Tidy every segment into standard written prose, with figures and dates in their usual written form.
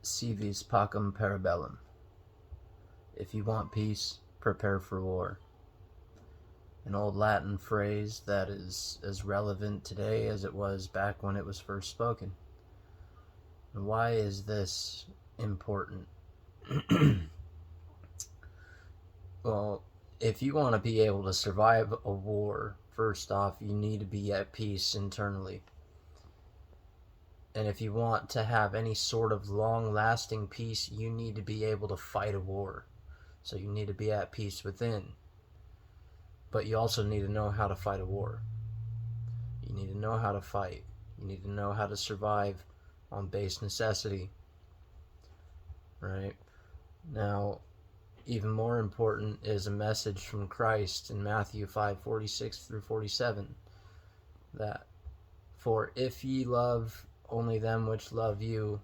Si vis pacem Parabellum. If you want peace, prepare for war. An old Latin phrase that is as relevant today as it was back when it was first spoken. And why is this important? Well, if you want to be able to survive a war, first off, you need to be at peace internally. And if you want to have any sort of long-lasting peace, you need to be able to fight a war. So you need to be at peace within. But you also need to know how to fight a war. You need to know how to fight. You need to know how to survive on base necessity. Right? Now, even more important is a message from Christ in Matthew 5:46 through 47. That, for if ye love only them which love you,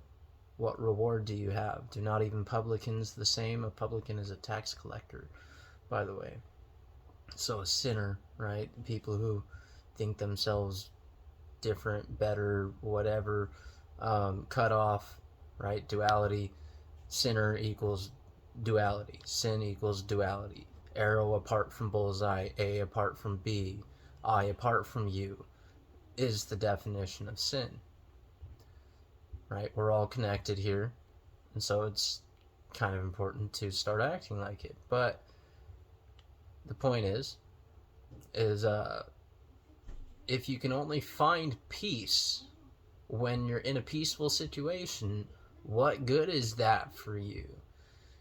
what reward do you have? Do not even publicans the same? A publican is a tax collector, by the way. So a sinner, right? People who think themselves different, better, whatever, cut off, right? Duality. Sinner equals duality. Sin equals duality. Arrow apart from bullseye, A apart from B, I apart from you, is the definition of sin. Right? We're all connected here, and so it's kind of important to start acting like it. But the point is if you can only find peace when you're in a peaceful situation, what good is that for you?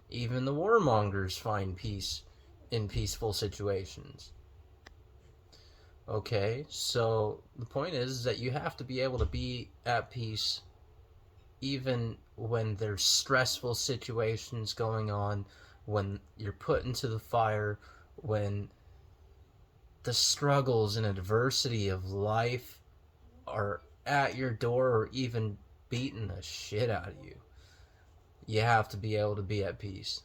Even the warmongers find peace in peaceful situations. Okay, so the point is that you have to be able to be at peace even when there's stressful situations going on, when you're put into the fire, when the struggles and adversity of life are at your door or even beating the shit out of you. You have to be able to be at peace.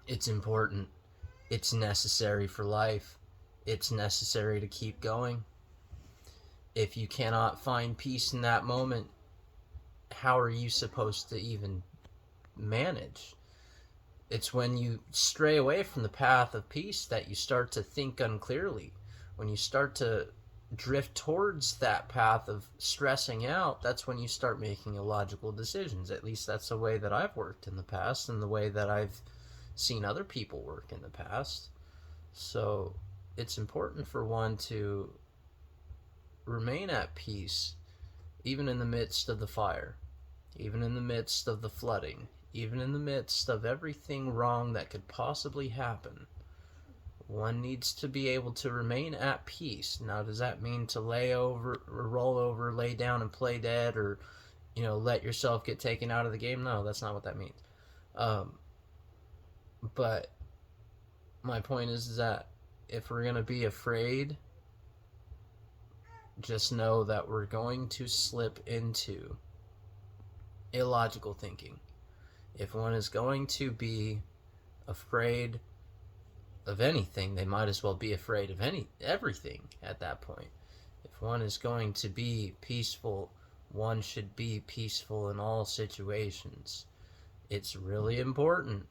It's important. It's necessary for life. It's necessary to keep going. If you cannot find peace in that moment, how are you supposed to even manage? It's when you stray away from the path of peace that you start to think unclearly. When you start to drift towards that path of stressing out, that's when you start making illogical decisions. At least that's the way that I've worked in the past and the way that I've seen other people work in the past. So it's important for one to remain at peace even in the midst of the fire, even in the midst of the flooding, even in the midst of everything wrong that could possibly happen. One needs to be able to remain at peace. Now, does that mean to lay over, or roll over, lay down and play dead, or, let yourself get taken out of the game? No, that's not what that means. But my point is that if we're going to be afraid, just know that we're going to slip into illogical thinking. If one is going to be afraid of anything, they might as well be afraid of everything at that point. If one is going to be peaceful, one should be peaceful in all situations. It's really important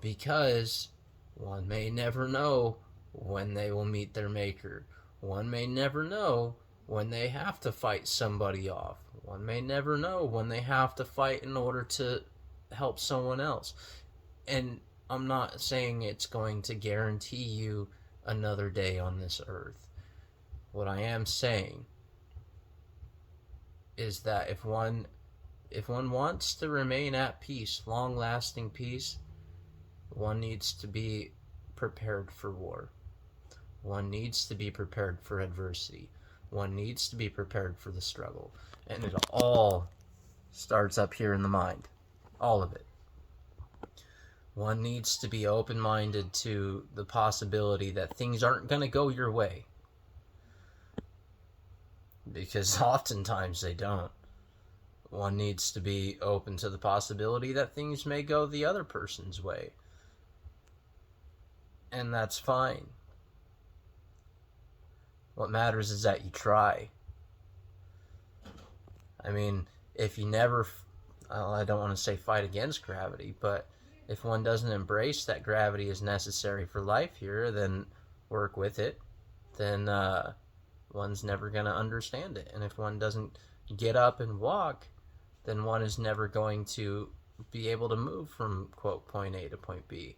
because one may never know when they will meet their maker. One may never know when they have to fight somebody off. One may never know when they have to fight in order to help someone else. And I'm not saying it's going to guarantee you another day on this earth. What I am saying is that if one wants to remain at peace, long-lasting peace, one needs to be prepared for war. One needs to be prepared for adversity. One needs to be prepared for the struggle. And it all starts up here in the mind. All of it. One needs to be open-minded to the possibility that things aren't going to go your way. Because oftentimes they don't. One needs to be open to the possibility that things may go the other person's way. And that's fine. What matters is that you try. I mean, if you never I don't want to say fight against gravity, but if one doesn't embrace that gravity is necessary for life here, then work with it, then one's never going to understand it. And if one doesn't get up and walk, then one is never going to be able to move from, quote, point A to point B.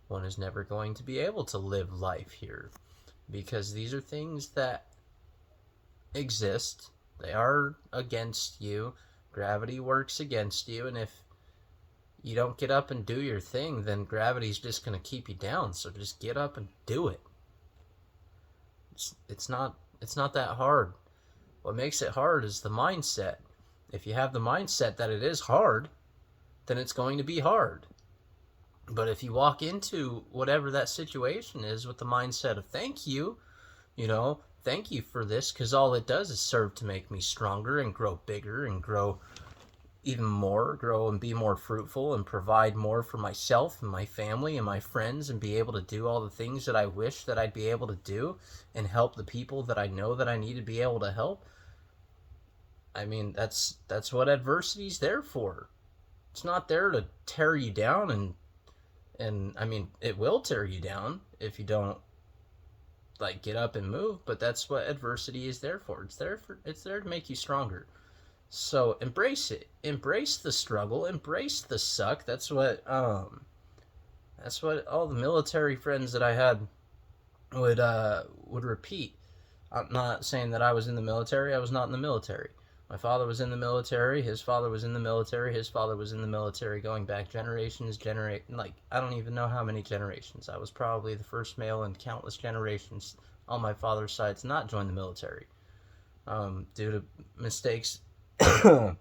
One is never going to be able to live life here, because these are things that exist. They are against you. Gravity works against you, and if you don't get up and do your thing, then gravity's just going to keep you down. So just get up and do it. It's not that hard. What makes it hard is the mindset. If you have the mindset that it is hard, then it's going to be hard. But if you walk into whatever that situation is with the mindset of thank you, thank you for this, because all it does is serve to make me stronger and grow bigger and grow even more, grow and be more fruitful and provide more for myself and my family and my friends, and be able to do all the things that I wish that I'd be able to do and help the people that I know that I need to be able to help. I mean, that's what adversity's there for. It's not there to tear you down, and I mean, it will tear you down if you don't get up and move, but that's what adversity is there for. It's there to make you stronger. So embrace it. Embrace the struggle. Embrace the suck. That's what all the military friends that I had would repeat. I'm not saying that I was in the military. I was not in the military. My father was in the military. His father was in the military. His father was in the military, going back generations. I don't even know how many generations. I was probably the first male in countless generations on my father's side to not join the military, due to mistakes. Due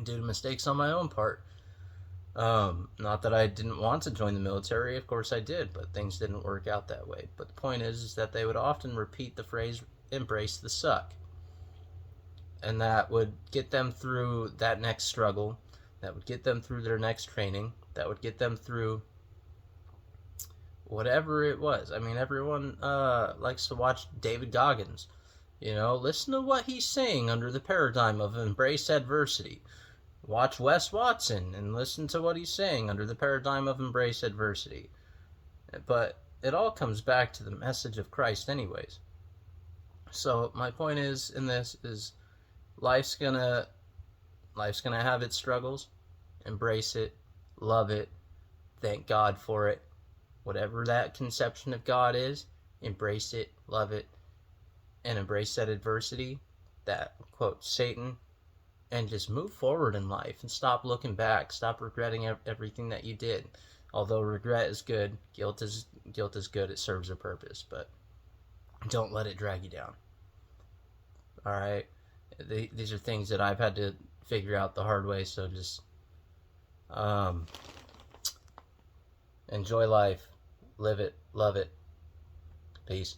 to mistakes on my own part. Not that I didn't want to join the military. Of course I did, but things didn't work out that way. But the point is that they would often repeat the phrase, embrace the suck. And that would get them through that next struggle. That would get them through their next training. That would get them through whatever it was. I mean, everyone likes to watch David Goggins. Listen to what he's saying under the paradigm of embrace adversity. Watch Wes Watson and listen to what he's saying under the paradigm of embrace adversity. But it all comes back to the message of Christ anyways. So my point is in this is life's gonna have its struggles. Embrace it, love it, thank God for it. Whatever that conception of God is, embrace it, love it, and embrace that adversity, that, quote, Satan, and just move forward in life and stop looking back. Stop regretting everything that you did. Although regret is good, guilt is good. It serves a purpose, but don't let it drag you down. All right, these are things that I've had to figure out the hard way. So just enjoy life, live it, love it. Peace.